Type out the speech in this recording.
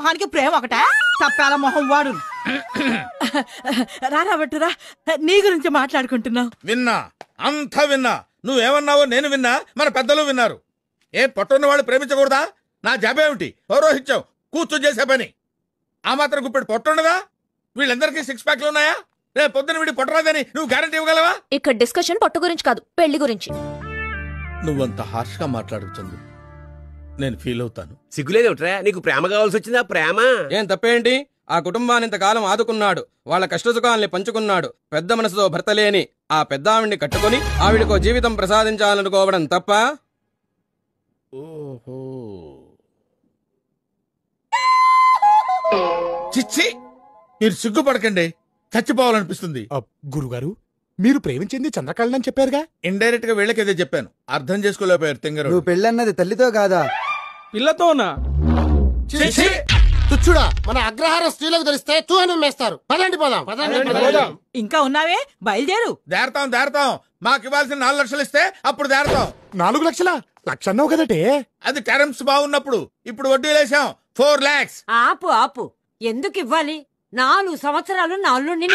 మొహానికి ప్రేమ ఒకట తప్పాల మొహం వాడు. రాబట్టురా, నీ గురించి మాట్లాడుకుంటున్నావు. విన్నా, అంతా విన్నా. నువ్వేమన్నావో నేను విన్నా, మన పెద్దలు విన్నారు. ఏ పొట్టున్న వాళ్ళు ప్రేమించకూడదా? నా జాబేమిటి? పౌరోహిత్యం, కూర్చొని చేసే పని. ఆ మాత్రం గుప్పెడు పొట్టుండదా? వీళ్ళందరికీ 6 ప్యాక్లు ఉన్నాయా? రేపు పొద్దున వీడి పొట్టరాదని నువ్వు గ్యారంటీ ఇవ్వగలవా? ఇక్కడ డిస్కషన్ పొట్టు గురించి కాదు, పెళ్లి గురించి. నువ్వంత హార్ష్ గా మాట్లాడుతుంది, నేను ఫీల్ అవుతాను. సిగ్గులేదేమిట్రా? నీకు ప్రేమ కావాల్సి వచ్చిందా? ప్రేమ ఏం తప్పేంటి? ఆ కుటుంబాన్ని ఇంతకాలం ఆదుకున్నాడు, వాళ్ళ కష్టసుఖాల్ని పంచుకున్నాడు. పెద్ద మనసుతో భర్త లేని ఆ పెద్ద ఆవిడ్ని కట్టుకుని ఆవిడకో జీవితం ప్రసాదించాలనుకోవడం తప్ప? ఓహో, చిచ్చి, మీరు సిగ్గుపడకండి, చచ్చిపోవాలనిపిస్తుంది. గురుగారు, మీరు ప్రేమించింది చంద్రకళని చెప్పారుగా. ఇండైరెక్ట్ గా వీళ్ళకేదే చెప్పాను, అర్థం చేసుకోలేకపోయారు తింగరు. నువ్వు పెళ్ళన్నది తల్లితో కాదా, పిల్లతోనా? తుచ్చుడా, మన అగ్రహారం స్త్రీలకు తెలిస్తే తూహను మేస్తారు. పదండి పోదాం. ఇంకా ఉన్నావే, బయలుదేరు. దేరతాం. మాకు ఇవ్వాల్సిన 4 లక్షలు ఇస్తే అప్పుడు దేరతాం. 4 లక్షల? లక్ష అన్నావు కదటే. అది టర్మ్స్ బాగున్నప్పుడు. ఇప్పుడు వడ్డీ లేసాం 4 lakhs. ఆపు ఎందుకు ఇవ్వాలి? 4 సంవత్సరాలు నా అల్లుడిని